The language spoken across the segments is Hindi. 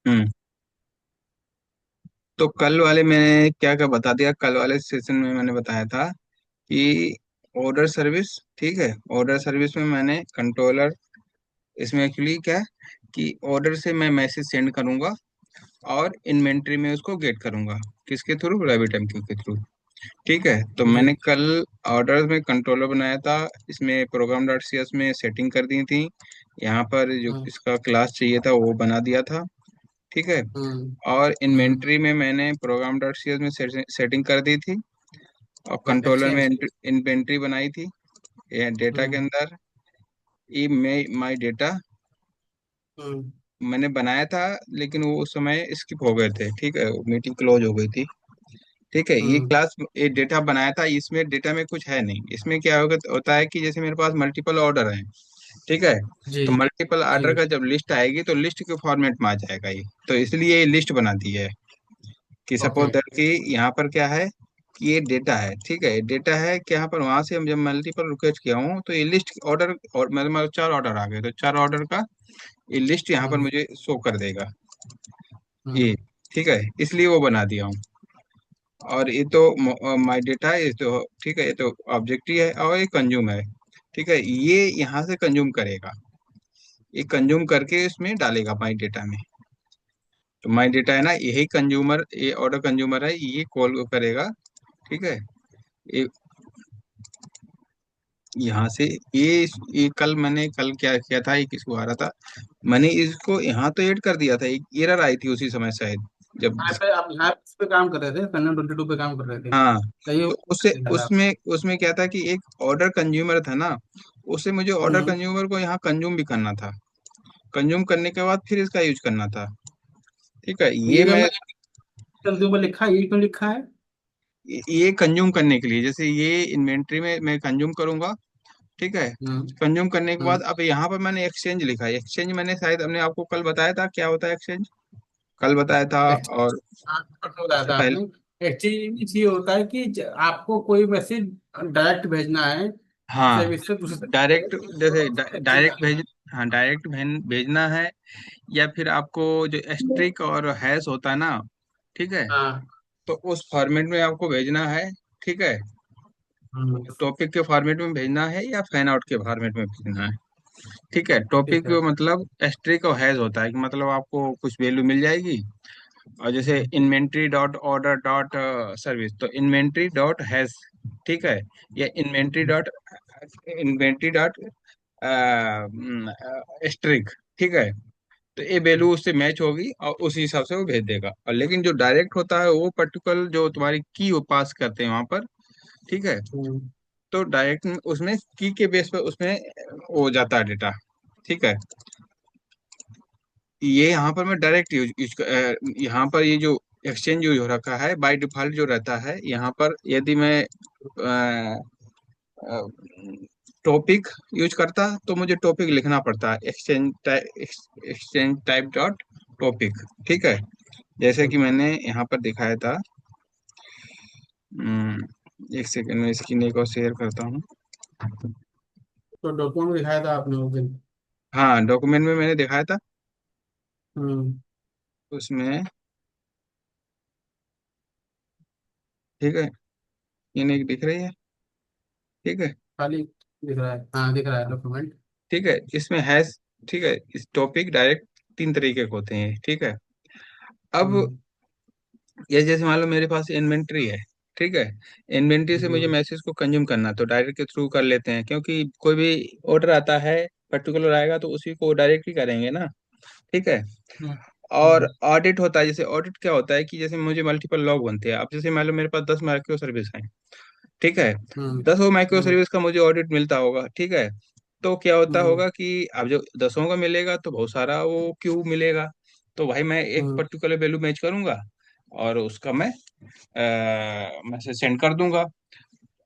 हम्म। तो कल वाले मैंने क्या क्या बता दिया, कल वाले सेशन में मैंने बताया था कि ऑर्डर सर्विस, ठीक है, ऑर्डर सर्विस में मैंने कंट्रोलर, इसमें एक्चुअली क्या है कि ऑर्डर से मैं मैसेज सेंड करूंगा और इन्वेंट्री में उसको गेट करूंगा, किसके थ्रू, रैबिट एमक्यू के थ्रू। ठीक है, तो जी। मैंने कल ऑर्डर में कंट्रोलर बनाया था, इसमें प्रोग्राम डॉट सी एस में सेटिंग कर दी थी, यहाँ पर जो हम्म। इसका क्लास चाहिए था वो बना दिया था। ठीक है, हम्म। और हम्म। इन्वेंट्री में मैंने प्रोग्राम डॉट सी एस में सेटिंग कर दी थी, और कंट्रोलर में एक्सचेंज। इन्वेंट्री बनाई थी। ये डेटा के हम्म। अंदर ई माई डेटा हम्म। मैंने बनाया था, लेकिन वो उस समय स्किप हो गए थे, ठीक है, मीटिंग क्लोज हो गई थी। ठीक है, ये हम्म। क्लास, ये डेटा बनाया था, इसमें डेटा में कुछ है नहीं, इसमें क्या होता है कि जैसे मेरे पास मल्टीपल ऑर्डर है, ठीक है, जी। तो मल्टीपल जी। ऑर्डर का जब लिस्ट आएगी तो लिस्ट के फॉर्मेट में आ जाएगा ये, तो इसलिए ये लिस्ट बना दी है कि सपोज ओके। दैट कि यहाँ पर क्या है कि ये डेटा है, ठीक है, डेटा है कि यहाँ पर, वहां से हम जब मल्टीपल रिक्वेस्ट किया हूँ तो ये लिस्ट ऑर्डर, और मतलब 4 ऑर्डर आ गए, तो 4 ऑर्डर का ये लिस्ट यहाँ पर हम्म। मुझे शो कर देगा ये। हम्म। ठीक है, इसलिए वो बना दिया हूँ। और ये तो माई डेटा है, ये तो ठीक है, ये तो ऑब्जेक्ट ही है, और ये कंज्यूम है। ठीक है, ये यहाँ से कंज्यूम करेगा, ये कंज्यूम करके इसमें डालेगा माई डेटा में। तो माई डेटा है ना, यही कंज्यूमर, ये ऑर्डर कंज्यूमर है, ये कॉल करेगा। ठीक है, ये यहाँ से, ये कल मैंने कल क्या किया था, ये किसको आ रहा था, मैंने इसको यहाँ तो ऐड कर दिया था, एक एरर आई थी उसी समय शायद, जब। यहाँ पे आप यहाँ इस पे काम कर रहे थे, कन्नन 22 पे काम कर रहे थे। हाँ, कहीं तो उससे दिखा था। उसमें उसमें क्या था कि एक ऑर्डर कंज्यूमर था ना, उससे मुझे ऑर्डर हम्म। कंज्यूमर को यहाँ कंज्यूम भी करना था, कंज्यूम करने के बाद फिर इसका यूज करना था। ठीक है, ये ये जो मैं, मैं कंज्यूमर लिखा है, ये क्यों लिखा है? ये कंज्यूम करने के लिए, जैसे ये इन्वेंट्री में मैं कंज्यूम करूंगा। ठीक है, हम्म। कंज्यूम करने के बाद हम्म। अब यहाँ पर मैंने एक्सचेंज लिखा है, एक्सचेंज मैंने शायद हमने आपको कल बताया था क्या होता है एक्सचेंज, कल बताया था, और हाँ, परसों बताया उससे था पहले। आपने। एक्चुअली ये होता है कि आपको कोई मैसेज डायरेक्ट भेजना है हाँ, सर्विस से दूसरे सर्विस डायरेक्ट, जैसे पे, एक्सचेंज डायरेक्ट डालना। भेज, हाँ डायरेक्ट भेजना है, या फिर आपको जो स्ट्रिक और हैश होता है ना, ठीक है, हाँ। तो उस फॉर्मेट में आपको भेजना है। ठीक है, हम्म। टॉपिक के फॉर्मेट में भेजना है या फैन आउट के फॉर्मेट में भेजना है। ठीक है, टॉपिक ठीक है। मतलब स्ट्रिक और हैश होता है कि मतलब आपको कुछ वैल्यू मिल जाएगी, और जैसे inventory dot order dot service, तो इन्वेंट्री डॉट हैश, ठीक है, या इन्वेंट्री डॉट स्ट्रिक। ठीक है, तो ये वैल्यू उससे मैच होगी और उसी हिसाब से वो भेज देगा, और लेकिन जो डायरेक्ट होता है वो पर्टिकुलर जो तुम्हारी की वो पास करते हैं वहां पर। ठीक है, हम्म। तो डायरेक्ट उसमें की के बेस पर उसमें हो जाता है डेटा। ठीक है, ये यहाँ पर मैं डायरेक्ट यूज यहाँ पर ये जो एक्सचेंज यूज हो रखा है बाय डिफॉल्ट जो रहता है यहाँ पर, यदि मैं टॉपिक यूज करता तो मुझे टॉपिक लिखना पड़ता है, एक्सचेंज टाइप डॉट टॉपिक। ठीक है, जैसे कि मैंने यहाँ पर दिखाया था। एक सेकंड में स्क्रीन एक और शेयर करता हूँ। तो डॉक्यूमेंट में दिखाया था आपने उस दिन। हाँ, डॉक्यूमेंट में मैंने दिखाया था, हम्म। उसमें, ठीक है, ये नहीं दिख रही है। ठीक है, खाली दिख रहा है, हाँ दिख रहा है डॉक्यूमेंट। ठीक है, इसमें हैश, ठीक है, इस टॉपिक डायरेक्ट 3 तरीके के होते हैं। ठीक है, अब हम्म। ये जैसे मान लो मेरे पास इन्वेंट्री है, ठीक है, इन्वेंट्री से मुझे हम्म। मैसेज को कंज्यूम करना, तो डायरेक्ट के थ्रू कर लेते हैं, क्योंकि कोई भी ऑर्डर आता है पर्टिकुलर आएगा तो उसी को डायरेक्ट ही करेंगे ना। ठीक है, हम्म। और हम्म। ऑडिट होता है, जैसे ऑडिट क्या होता है कि जैसे मुझे मल्टीपल लॉग बनते हैं, अब जैसे मान लो मेरे पास 10 माइक्रो सर्विस है। ठीक है, हम्म। 10 माइक्रो हम्म। सर्विस का मुझे ऑडिट मिलता होगा। ठीक है, तो क्या होता हम्म। होगा कि अब जो 10 का मिलेगा तो बहुत सारा वो क्यू मिलेगा, तो भाई मैं एक हम्म। पर्टिकुलर वैल्यू मैच करूंगा और उसका मैं मैसेज सेंड कर दूंगा।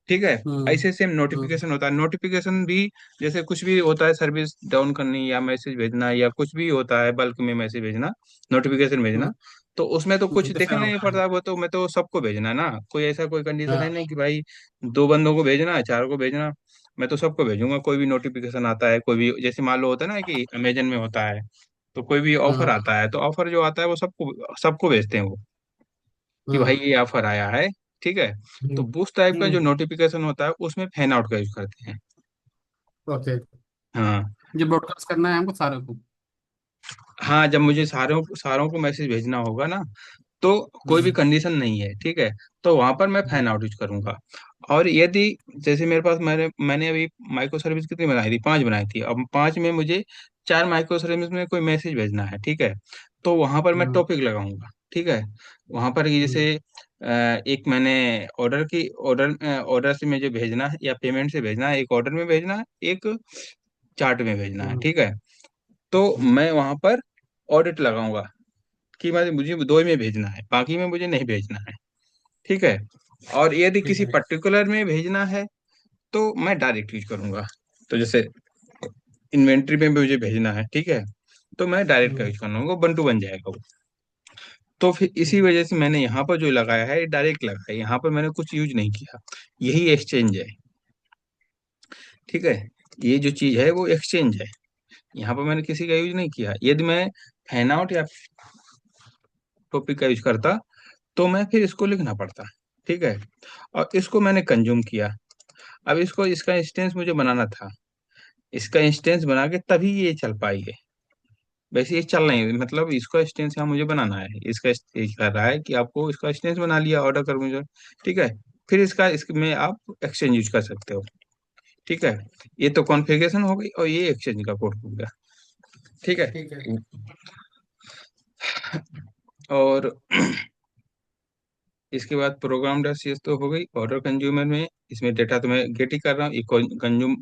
ठीक है, हम्म। ऐसे सेम हम्म। नोटिफिकेशन होता है, नोटिफिकेशन भी जैसे कुछ भी होता है, सर्विस डाउन करनी या मैसेज भेजना या कुछ भी होता है, बल्क में मैसेज भेजना, नोटिफिकेशन भेजना, हम्म। तो उसमें तो कुछ डिफरेंट देखना नहीं होता है। पड़ता, वो तो मैं तो सबको भेजना है ना, कोई ऐसा कोई कंडीशन है हाँ। नहीं कि भाई 2 बंदों को भेजना है, 4 को भेजना, मैं तो सबको भेजूंगा। कोई भी नोटिफिकेशन आता है, कोई भी, जैसे मान लो होता है ना कि अमेजन में होता है, तो कोई भी ऑफर हाँ। आता है तो ऑफर जो आता है वो सबको सबको भेजते हैं वो, कि भाई हाँ। ये ऑफर आया है। ठीक है। तो हम्म। बूस्ट टाइप का जो हम्म। नोटिफिकेशन होता है उसमें फैन आउट का यूज करते हैं। ओके। हाँ। जो ब्रॉडकास्ट करना है हमको सारे को। हाँ, जब मुझे सारों सारों को मैसेज भेजना होगा ना, तो कोई भी हम्म। कंडीशन नहीं है, ठीक है, तो वहां पर मैं हम्म। फैन आउट यूज करूंगा। और यदि जैसे मेरे पास मैंने मैंने अभी माइक्रो सर्विस कितनी बनाई थी, 5 बनाई थी, अब 5 में मुझे 4 माइक्रो सर्विस में कोई मैसेज भेजना है, ठीक है, तो वहां पर मैं हम्म। टॉपिक लगाऊंगा। ठीक है। वहां पर ये हम्म। जैसे एक मैंने ऑर्डर से मुझे भेजना है या पेमेंट से भेजना है, एक ऑर्डर में भेजना है, एक चार्ट में भेजना है, हम्म। ठीक है, तो हम्म। मैं वहां पर ऑडिट लगाऊंगा कि मुझे दो ही में भेजना है, बाकी में मुझे नहीं भेजना है। ठीक है। और यदि ठीक किसी है। पर्टिकुलर में भेजना है तो मैं डायरेक्ट यूज करूंगा। तो जैसे इन्वेंट्री में मुझे भेजना है, ठीक है, तो मैं डायरेक्ट का हम्म। यूज करूंगा, वन टू वन जाएगा वो। तो फिर इसी हम्म। वजह से मैंने यहाँ पर जो लगाया है डायरेक्ट लगाया है, यहाँ पर मैंने कुछ यूज नहीं किया। यही एक्सचेंज है। ठीक है। ये जो चीज है वो एक्सचेंज है। यहाँ पर मैंने किसी का यूज नहीं किया। यदि मैं फैन आउट या टॉपिक का यूज करता तो मैं फिर इसको लिखना पड़ता। ठीक है। और इसको मैंने कंज्यूम किया। अब इसको इसका इंस्टेंस मुझे बनाना था। इसका इंस्टेंस बना के तभी ये चल पाई है। वैसे ये चल नहीं, मतलब इसका इंस्टेंस यहाँ मुझे बनाना है। इसका ये कर रहा है कि आपको इसका इंस्टेंस बना लिया ऑर्डर कर मुझे। ठीक है। फिर इसका इसमें आप एक्सचेंज यूज कर सकते हो। ठीक है। ये तो कॉन्फ़िगरेशन हो गई और ये एक्सचेंज का कोड हो गया। ठीक है। ठीक है। और इसके बाद प्रोग्राम डैश सीएस तो हो गई। ऑर्डर कंज्यूमर में इसमें डेटा तो मैं गेट ही कर रहा हूँ। ये कंज्यूम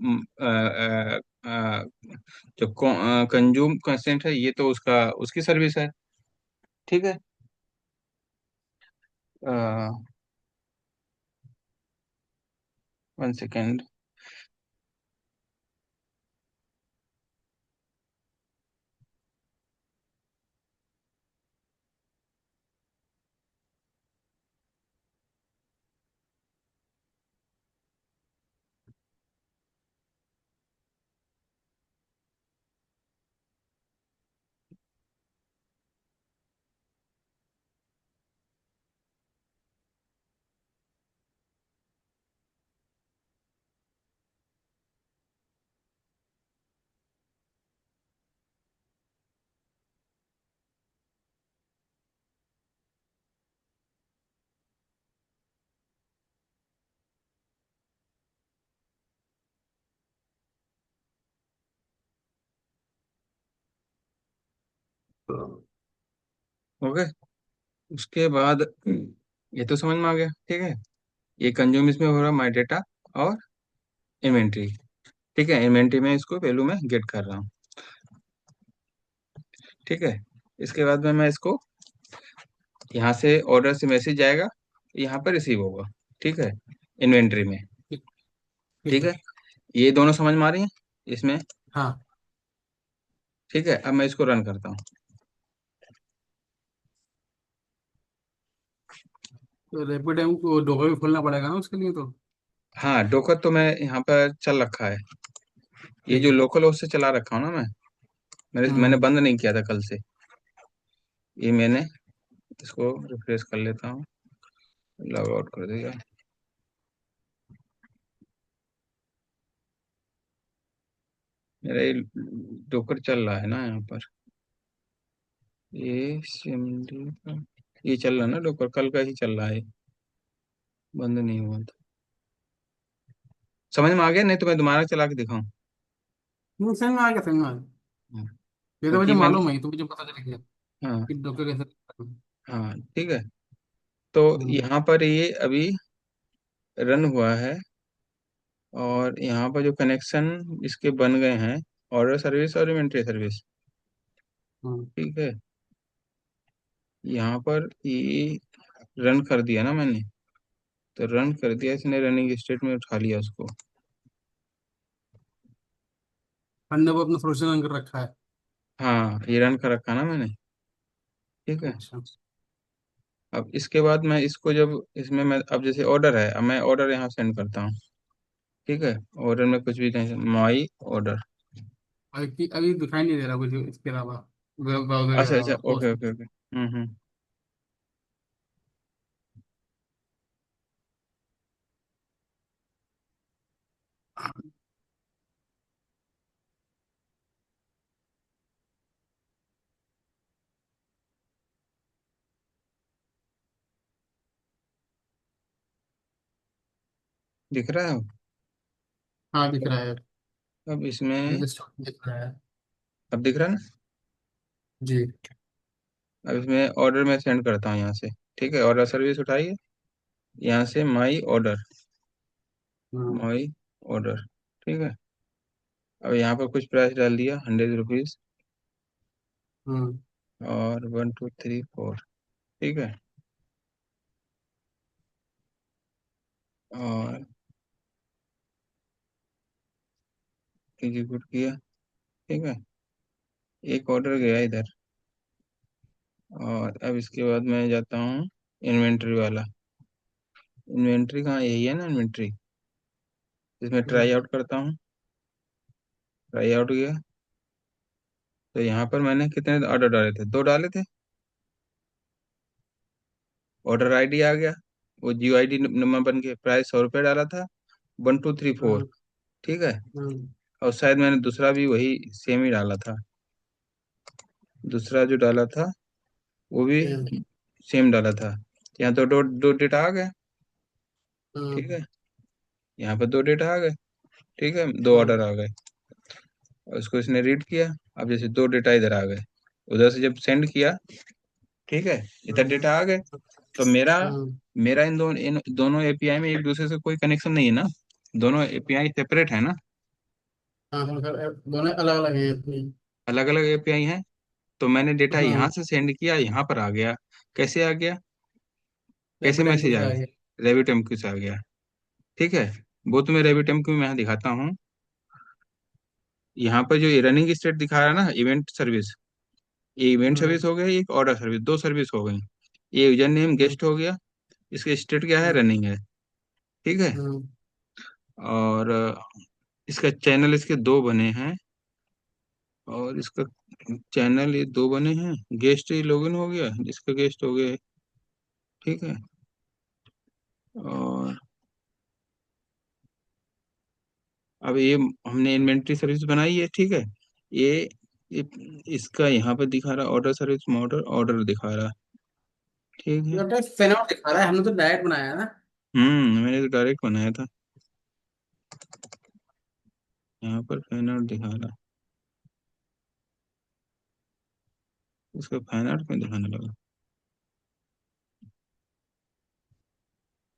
जो कंज्यूम कंसेंट है ये तो उसका उसकी सर्विस है। ठीक है। 1 सेकेंड। ओके। उसके बाद ये तो समझ में आ गया। ठीक है। ये कंज्यूम इसमें हो रहा है माई डेटा और इन्वेंट्री। ठीक है। इन्वेंट्री में इसको वैल्यू में गेट कर रहा हूँ। ठीक है। इसके बाद में मैं इसको यहाँ से ऑर्डर से मैसेज जाएगा, यहाँ पर रिसीव होगा। ठीक है। इन्वेंट्री में। ठीक। ठीक ठीक है। है। ये दोनों समझ में आ रही हैं इसमें। हाँ। ठीक है। अब मैं इसको रन करता हूँ। तो रैपिड को डोका भी खोलना पड़ेगा ना उसके लिए तो। हाँ, डोकर तो मैं यहाँ पर चल रखा है। ये ठीक जो है। लोकल होस्ट से चला रखा हूँ ना मैं, मैंने हम्म। बंद नहीं किया था कल से। ये मैंने इसको रिफ्रेश कर लेता हूँ। लॉग आउट कर दिया। मेरा ये डोकर चल रहा है ना यहाँ पर। ये सिमडी का ये चल रहा है ना डोकर, कल का ही चल रहा है। बंद नहीं हुआ था। समझ में आ गया? नहीं तो मैं दोबारा चला के दिखाऊं। समझ में आ गया, समझ में आ गया। हाँ, ये तो मुझे क्योंकि मैंने मालूम है, ये तो मुझे पता चल गया हाँ कि डोका कैसे करना है। हाँ ठीक है। तो हम्म। यहाँ पर ये अभी रन हुआ है। और यहाँ पर जो कनेक्शन इसके बन गए हैं, ऑर्डर सर्विस और इन्वेंट्री सर्विस। हम्म। ठीक है। यहाँ पर ये रन कर दिया ना मैंने, तो रन कर दिया इसने, रनिंग स्टेट में उठा लिया उसको। हमने वो अपना सोल्यूशन रन कर रखा है। हाँ, ये रन कर रखा ना मैंने। ठीक है। अच्छा। अब इसके बाद मैं इसको जब इसमें मैं अब जैसे ऑर्डर है, अब मैं ऑर्डर यहाँ सेंड करता हूँ। ठीक है। ऑर्डर में कुछ भी नहीं, माई ऑर्डर। अभी अभी दिखाई नहीं दे रहा कुछ इसके अलावा। ब्राउजर अच्छा का अच्छा, ओके पोस्ट। Okay okay. हम्म। दिख रहा है? हाँ दिख रहा है। अब इसमें, दिख रहा है। अब दिख रहा है ना? जी। अब इसमें ऑर्डर मैं सेंड करता हूँ यहाँ से। ठीक है, ऑर्डर सर्विस उठाइए, यहाँ से my order, hmm. My order. ठीक है, अब यहाँ पर कुछ प्राइस डाल दिया, 100 रुपीज़, हम्म। और 1 2 3 4। ठीक है, और एग्जीक्यूट किया। ठीक है, एक ऑर्डर गया इधर। और अब इसके बाद मैं जाता हूँ इन्वेंट्री वाला। इन्वेंट्री कहाँ, यही है ना इन्वेंट्री? इसमें ट्राई हम्म। आउट करता हूँ, ट्राई आउट गया। तो यहाँ पर मैंने कितने ऑर्डर डाले थे? 2 डाले थे। ऑर्डर आईडी आ गया, वो जियो आईडी नंबर बन के, प्राइस 100 रुपये डाला था, 1 2 3 4। हम्म। ठीक है, हम्म। और शायद मैंने दूसरा भी वही सेम ही डाला था। दूसरा जो डाला था वो भी हम्म। सेम डाला था। यहाँ तो दो दो डेटा आ गए। ठीक हम्म। है, यहाँ पर 2 डेटा आ गए। ठीक है, 2 ऑर्डर हम्म। आ गए। और उसको इसने रीड किया। अब जैसे 2 डेटा इधर आ गए, उधर से जब सेंड किया, ठीक है, इधर हम्म। डेटा आ गए। तो मेरा हम्म। मेरा इन दोनों एपीआई में एक दूसरे से कोई कनेक्शन नहीं है ना? दोनों एपीआई सेपरेट है ना? हाँ हाँ सर, दोनों अलग अलग हैं अपनी। अलग अलग एपीआई हैं। तो मैंने डेटा यहाँ हाँ। से सेंड किया, यहाँ पर आ गया। कैसे आ गया? कैसे रैपिड एंकर मैसेज से आ आ गया। गया? रेबिटएमक्यू से आ गया। ठीक है, वो तो मैं रेबिटएमक्यू में यहाँ दिखाता हूँ। यहाँ पर जो रनिंग स्टेट दिखा रहा है ना, इवेंट सर्विस, ये इवेंट सर्विस हम्म। हो गया, एक ऑर्डर सर्विस, 2 सर्विस हो गई। ये यूजर नेम हम्म। गेस्ट हो गया, इसका स्टेट क्या है? हम्म। रनिंग है। ठीक है, हम्म। और इसका चैनल इसके 2 बने हैं, और इसका चैनल ये 2 बने हैं। गेस्ट ही लॉगिन हो गया, इसका गेस्ट हो गया। ठीक है, और अब ये हमने इन्वेंट्री सर्विस बनाई है। ठीक है, ये, ये इसका यहाँ पे दिखा रहा ऑर्डर सर्विस मॉडल, ऑर्डर दिखा रहा। ठीक है, ये फैन आउट दिखा रहा है, हमने तो डायरेक्ट बनाया है ना। मैंने तो डायरेक्ट बनाया था। यहाँ पर फैन आउट दिखा रहा, इसका फैन आउट में दिखाने लगा।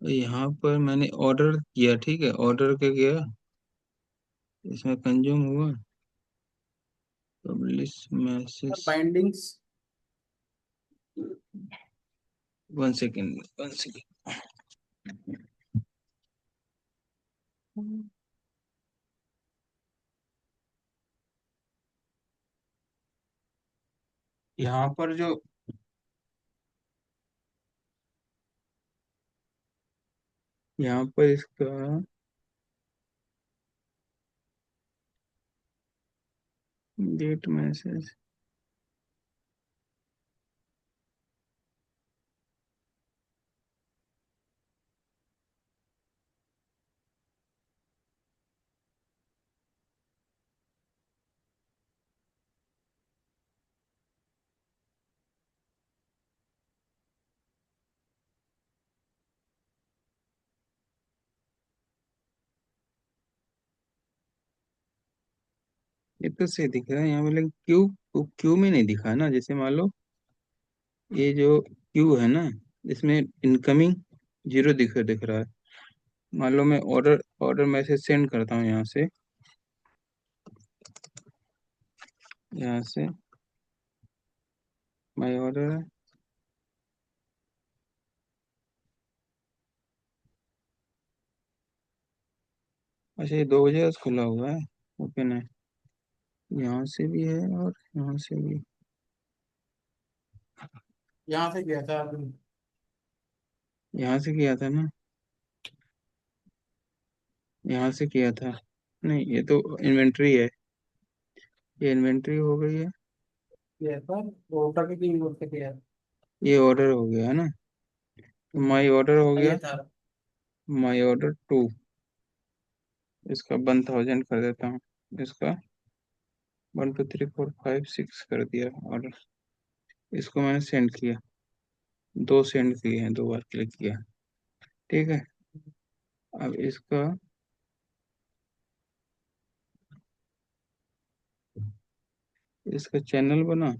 तो यहाँ पर मैंने ऑर्डर किया। ठीक है, ऑर्डर क्या किया, इसमें कंज्यूम हुआ, publish message. Bindings. 1 second, 1 second. यहाँ पर जो, यहाँ पर इसका डेट मैसेज, ये तो सही दिख रहा है यहाँ पर, लेकिन क्यू, क्यू में नहीं दिखा ना। जैसे मान लो ये जो क्यू है ना, इसमें इनकमिंग 0 दिख रहा है। मान लो मैं ऑर्डर ऑर्डर मैसेज सेंड करता हूँ यहाँ से, यहाँ से माई ऑर्डर है। अच्छा, ये 2 बजे से खुला हुआ है, ओपन है। यहाँ से भी है और यहाँ से भी। यहाँ से किया था आपने। यहाँ से किया था ना, यहाँ से किया था। नहीं, ये तो इन्वेंट्री है, ये इन्वेंट्री हो गई है। ये पर वोटर की टीम बोलते किया। ये ऑर्डर हो गया है ना, तो माई ऑर्डर हो ये गया। था। माई ऑर्डर टू, इसका 1000 कर देता हूँ। इसका 1 2 3 4 5 6 कर दिया ऑर्डर। इसको मैंने सेंड किया, दो सेंड किए हैं, 2 बार क्लिक किया। ठीक है। अब इसका, इसका चैनल बना।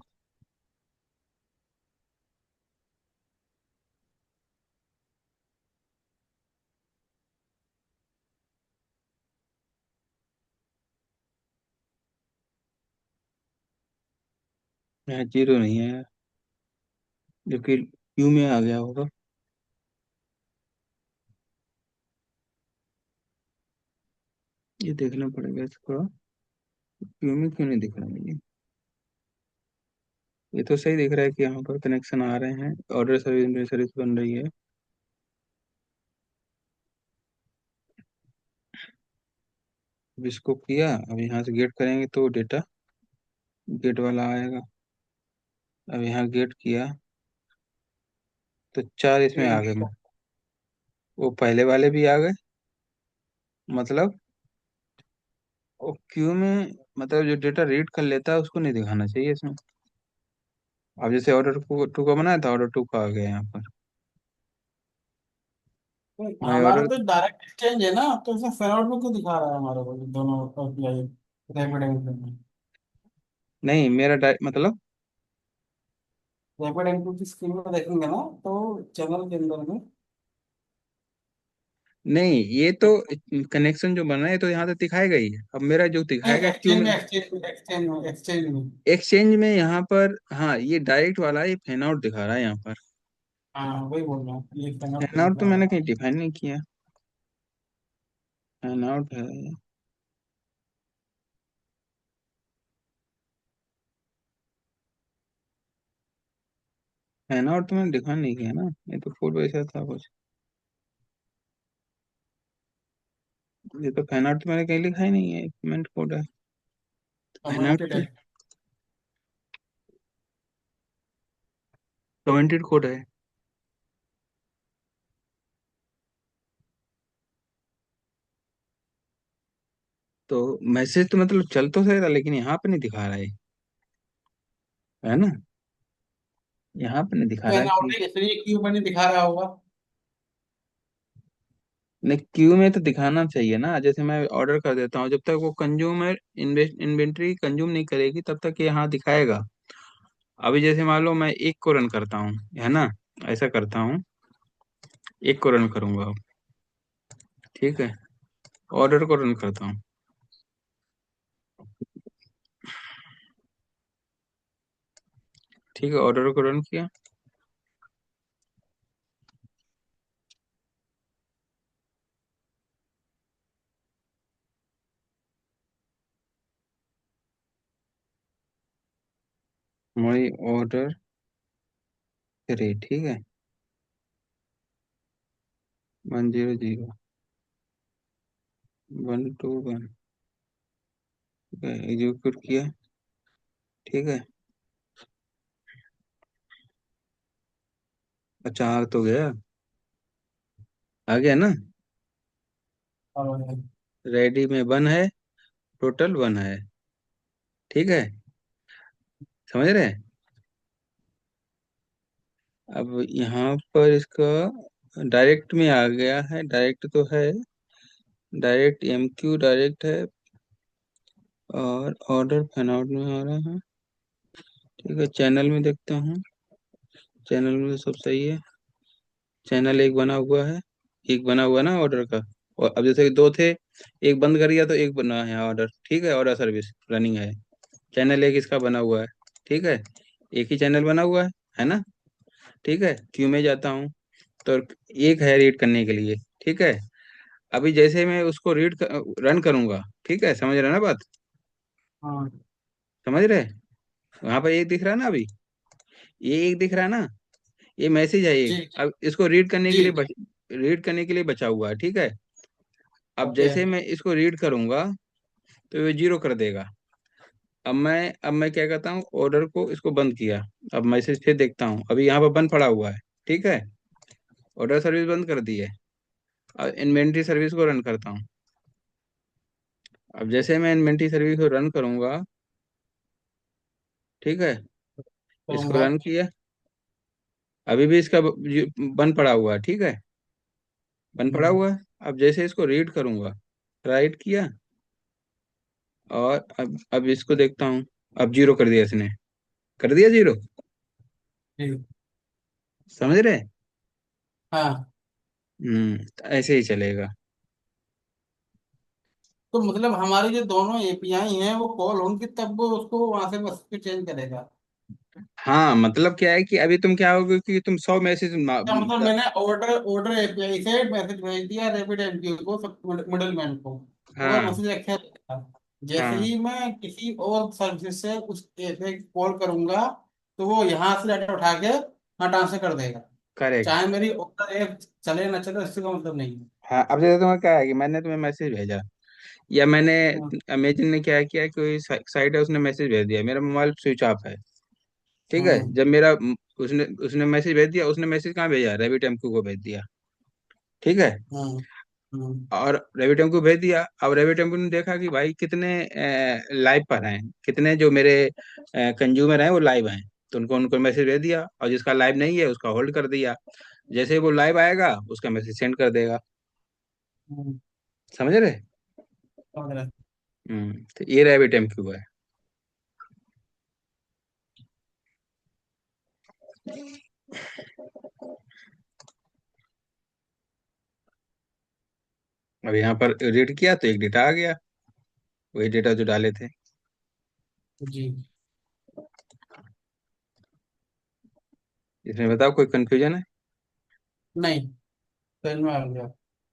यहाँ जीरो नहीं है, जो कि क्यू में आ गया होगा। ये देखना पड़ेगा इसका, क्यू में क्यों नहीं दिख रहा है ये तो सही दिख रहा है कि यहाँ पर कनेक्शन आ रहे हैं, ऑर्डर सर्विस मेरी सर्विस बन रही है। अब इसको किया, अब यहाँ से गेट करेंगे तो डेटा गेट वाला आएगा। अब यहाँ गेट किया तो 4 इसमें आ गए। वो पहले वाले भी आ गए, मतलब वो क्यू में, मतलब जो डेटा रीड कर लेता है उसको नहीं दिखाना चाहिए इसमें। अब जैसे ऑर्डर को टू का बनाया था, ऑर्डर टू का आ गया यहाँ पर। मैं हमारा ऑर्डर, तो डायरेक्ट एक्सचेंज है ना, तो इसमें फैन आउट में क्यों दिखा रहा है हमारे को ये दोनों API रैपिड एंट्री में? नहीं मेरा मतलब, रैपिड एंट्री की स्क्रीन में देखेंगे ना, तो चैनल के अंदर में नहीं ये तो कनेक्शन जो बना है तो यहाँ तो दिखाएगा ही। अब मेरा जो दिखाएगा क्यू एक्सचेंज में, में एक्सचेंज में। एक्सचेंज में यहाँ पर, हाँ ये डायरेक्ट वाला है, ये फैन आउट दिखा रहा है यहाँ पर। हाँ वही बोल रहा हूँ, ये फैन आउट फैन पे आउट तो दिखा रहा मैंने है। कहीं डिफाइन नहीं किया। फैन आउट है, फैन आउट तो मैंने डिफाइन नहीं किया ना, ये तो फुल वैसा था कुछ। ये तो फैन आउट तो मैंने कहीं लिखा ही नहीं है, कमेंट कोड है। फैन आउट कमेंटेड तो है। कमेंटेड कोड है। तो मैसेज तो मतलब चल तो सही रहा, लेकिन यहाँ पे नहीं दिखा रहा है ना, यहाँ पे नहीं दिखा रहा फैन है आउट कि, है इसलिए क्यू में नहीं दिखा रहा होगा। नहीं क्यू में तो दिखाना चाहिए ना। जैसे मैं ऑर्डर कर देता हूँ, जब तक वो कंज्यूमर इन्वेंट्री कंज्यूम नहीं करेगी तब तक ये यहाँ दिखाएगा। अभी जैसे मान लो मैं एक को रन करता हूँ, है ना, ऐसा करता हूँ, एक को रन करूंगा अब। ठीक है, ऑर्डर को रन करता हूँ। ठीक है, ऑर्डर को रन किया। माई ऑर्डर 3, ठीक है, 100, 121, ठीक है, एग्जीक्यूट किया। ठीक है, अच्छा आ तो गया, आ गया ना। और रेडी में 1 है, टोटल 1 है। ठीक है, समझ रहे हैं। अब यहाँ पर इसका डायरेक्ट में आ गया है, डायरेक्ट तो है, डायरेक्ट MQ डायरेक्ट है, और ऑर्डर फैन आउट में आ रहा है। ठीक है, चैनल में देखता हूँ, चैनल में तो सब सही है। चैनल एक बना हुआ है, एक बना हुआ है ना ऑर्डर का। और अब जैसे कि दो थे, एक बंद कर दिया तो एक बना है ऑर्डर। ठीक है, ऑर्डर सर्विस रनिंग है। चैनल एक इसका बना हुआ है। ठीक है, एक ही चैनल बना हुआ है ना। ठीक है, क्यू में जाता हूँ तो एक है रीड करने के लिए। ठीक है, अभी जैसे मैं उसको रन करूंगा, ठीक है, समझ रहे ना बात, हाँ समझ रहे। वहां पर एक दिख रहा है ना अभी, ये एक दिख रहा है ना, ये मैसेज है जी एक। अब इसको रीड करने के जी। लिए रीड करने के लिए बचा हुआ है। ठीक है, अब ओके। जैसे मैं इसको रीड करूंगा तो ये जीरो कर देगा। अब मैं क्या करता हूँ, ऑर्डर को इसको बंद किया। अब मैसेज फिर देखता हूँ, अभी यहाँ पर बंद पड़ा हुआ है। ठीक है, ऑर्डर सर्विस बंद कर दी है। अब इन्वेंट्री सर्विस को रन करता हूँ। अब जैसे मैं इन्वेंट्री सर्विस को रन करूंगा, ठीक है, इसको करूंगा। रन किया, अभी भी इसका बंद पड़ा हुआ है। ठीक है, बंद पड़ा हम्म, हुआ है। अब जैसे इसको रीड करूंगा, राइट किया, और अब इसको देखता हूँ, अब जीरो कर दिया इसने, कर दिया जीरो। ठीक। समझ रहे? हाँ, तो ऐसे ही चलेगा। तो मतलब हमारी जो दोनों एपीआई हैं वो कॉल होंगी तब वो उसको वहां से बस पे चेंज करेगा। हाँ, मतलब क्या है कि अभी तुम क्या होगे कि तुम 100 मैसेज। क्या मतलब मैंने ऑर्डर ऑर्डर एपीआई से मैसेज भेज दिया रैपिड एमक्यू को, सब मिडल मैन को, वो हाँ मैसेज एक्सेप्ट करेगा। जैसे हाँ, ही मैं किसी और सर्विस से उस पे कॉल करूंगा तो वो यहाँ से डाटा उठा के हाँ ट्रांसफर कर देगा। करेक्ट। चाहे मेरी ऑर्डर ऐप चले ना चले उससे कोई मतलब नहीं है। हाँ, अब जैसे तुम्हें क्या है कि मैंने तुम्हें मैसेज भेजा, या मैंने, हाँ, अमेजन ने क्या किया कि कोई साइट है, उसने मैसेज भेज दिया, मेरा मोबाइल स्विच ऑफ है। ठीक है, हाँ, जब मेरा उसने उसने मैसेज भेज दिया, उसने मैसेज कहाँ भेजा, रैबिट एमक्यू को भेज दिया। ठीक है, हाँ, हाँ, और रैबिट एमक्यू भेज दिया। अब रैबिट एमक्यू ने देखा कि भाई कितने लाइव पर हैं, कितने जो मेरे कंज्यूमर हैं वो लाइव हैं, तो उनको उनको मैसेज भेज दिया, और जिसका लाइव नहीं है उसका होल्ड कर दिया। जैसे ही वो लाइव आएगा उसका मैसेज सेंड कर देगा। हाँ, समझ रहे? समझ रहा है। तो ये रैबिट एमक्यू है। अब यहाँ पर रीड किया तो एक डेटा आ गया, वही डेटा जो डाले थे। जी। इसमें बताओ कोई कंफ्यूजन है? नहीं, समझ में आ गया।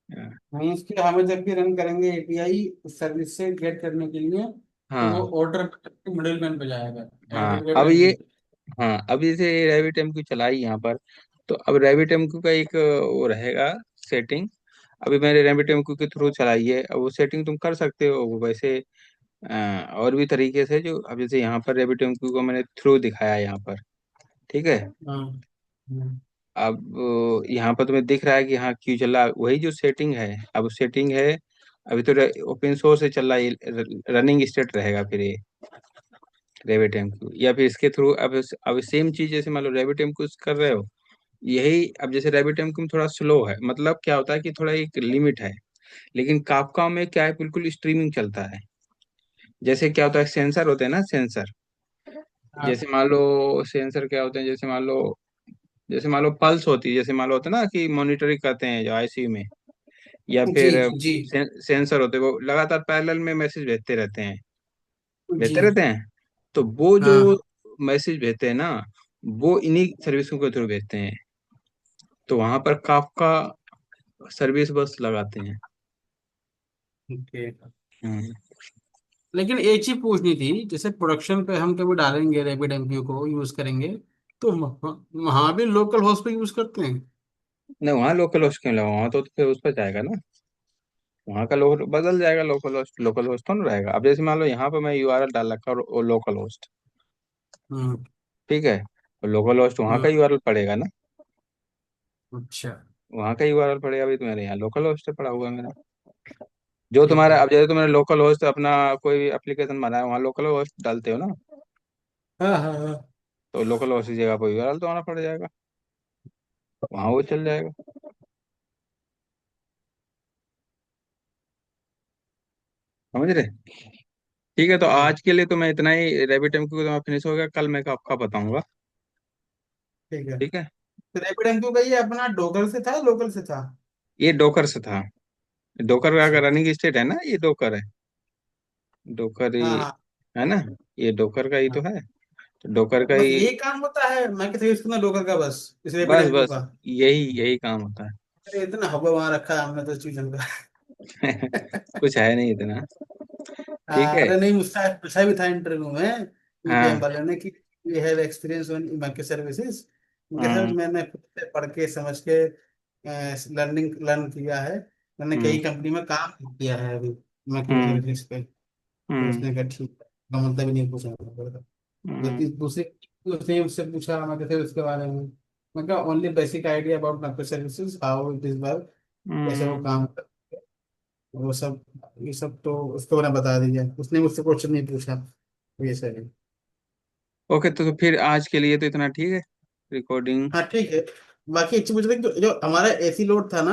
हाँ मीन्स कि हमें जब भी रन करेंगे एपीआई उस सर्विस से गेट करने के लिए, तो वो हाँ ऑर्डर मिडिल मैन पे जाएगा। हाँ, रैपिड अब ये, एमक्यू। हाँ अब जैसे रैबिट एमक्यू चलाई यहाँ पर, तो अब रैबिट एमक्यू का एक वो रहेगा सेटिंग। अभी मैंने रैबिट एमक्यू के थ्रू चलाई है, अब वो सेटिंग तुम कर सकते हो वो वैसे और भी तरीके से, जो अब जैसे यहाँ पर रैबिट एमक्यू को मैंने थ्रू दिखाया है यहाँ पर। ठीक है, हाँ, हाँ, अब यहाँ पर तुम्हें दिख रहा है कि हाँ क्यों चल रहा है, वही जो सेटिंग है, अब सेटिंग है। अभी तो ओपन सोर्स से चल रहा है, रनिंग स्टेट रहेगा फिर ये रेविट एमक्यू, या फिर इसके थ्रू। अब सेम चीज जैसे मान लो रेविट एमक्यू कर रहे हो, यही अब जैसे रेविट एमक्यू में थोड़ा स्लो है, मतलब क्या होता है कि थोड़ा एक लिमिट है। लेकिन काफका में क्या है, बिल्कुल स्ट्रीमिंग चलता है। जैसे क्या होता है, सेंसर होते हैं ना, सेंसर, हाँ, जैसे मान लो सेंसर क्या होते हैं, जैसे मान लो पल्स होती है, जैसे मान लो होता है ना कि मॉनिटरिंग करते हैं जो आईसीयू में, या जी, फिर जी, सेंसर होते हैं, वो लगातार पैरेलल में मैसेज भेजते रहते हैं, जी। भेजते रहते हैं। तो वो जो हाँ, मैसेज भेजते हैं ना, वो इन्हीं सर्विसों के थ्रू भेजते हैं। तो वहां पर काफका सर्विस बस लगाते हैं। ओके। हम्म। लेकिन एक चीज पूछनी थी, जैसे प्रोडक्शन पे हम कभी डालेंगे रैपिड एमक्यू को यूज करेंगे, तो वहाँ भी लोकल होस्ट पे यूज करते हैं? नहीं, वहाँ लोकल होस्ट क्यों लगा, वहाँ तो फिर उस पर जाएगा ना, वहाँ का लोकल बदल जाएगा, लोकल होस्ट तो ना रहेगा। अब जैसे मान लो यहाँ पर मैं यूआरएल डाल रखा और लोकल होस्ट, हम्म, ठीक है, और लोकल होस्ट वहाँ हम्म। का यूआरएल पड़ेगा ना, अच्छा। वहाँ का यूआरएल पड़ेगा। अभी तो मेरे यहाँ लोकल होस्ट पड़ा हुआ है मेरा। जो ठीक तुम्हारा, है। अब जैसे तुमने लोकल होस्ट अपना कोई भी एप्लीकेशन बनाया, वहाँ लोकल होस्ट डालते हो ना, हाँ, हाँ, हाँ। तो लोकल होस्ट की जगह पर यूआरएल तो आना पड़ जाएगा, वहाँ वो चल जाएगा। समझ रहे? ठीक है, तो हाँ, आज के लिए तो मैं इतना ही, रैबिट एमक्यू तो मैं फिनिश हो गया, कल मैं आपका बताऊंगा। ठीक है। ठीक है, तो रैपिड एमक्यू का ये अपना डोकर से था, लोकल से था? ये डोकर से था। डोकर का अच्छा। रनिंग स्टेट है ना, ये डोकर है, डोकर ही हाँ, हाँ, है ना, ये डोकर का ही तो हाँ। है, तो डोकर का बस ही। यही काम होता है, मैं कैसे यूज करना डोकर का बस, इस रैपिड बस एमक्यू बस का? यही यही काम होता अरे इतना हवा वहां रखा है हमने तो चीजों का। है। कुछ है नहीं इतना। ठीक है। अरे नहीं, मुझसे पूछा भी था इंटरव्यू में ईपीएम हाँ वाले ने कि ये have experience on micro services. उनके सर हाँ। मैंने खुद से पढ़ के समझ के लर्न किया है। मैंने हम्म कई कंपनी में काम किया है अभी माइक्रो हम्म सर्विसेज पे। तो हम्म उसने कहा ठीक है। का मतलब ही नहीं पूछा मैंने। हम्म। जबकि दूसरी उसने मुझसे पूछा, मैं कैसे उसके बारे में, मैं कहा only basic idea about micro services, how it is work, कैसे वो हम्म। काम करता है, वो सब, ये सब तो उसको मैंने बता दिया, उसने मुझसे क्वेश्चन नहीं पूछा, तो ये सही है। ओके, तो फिर आज के लिए तो इतना ठीक है, रिकॉर्डिंग। हाँ ठीक है। बाकी एक चीज पूछ रहे, जो जो हमारा एसी लोड था ना,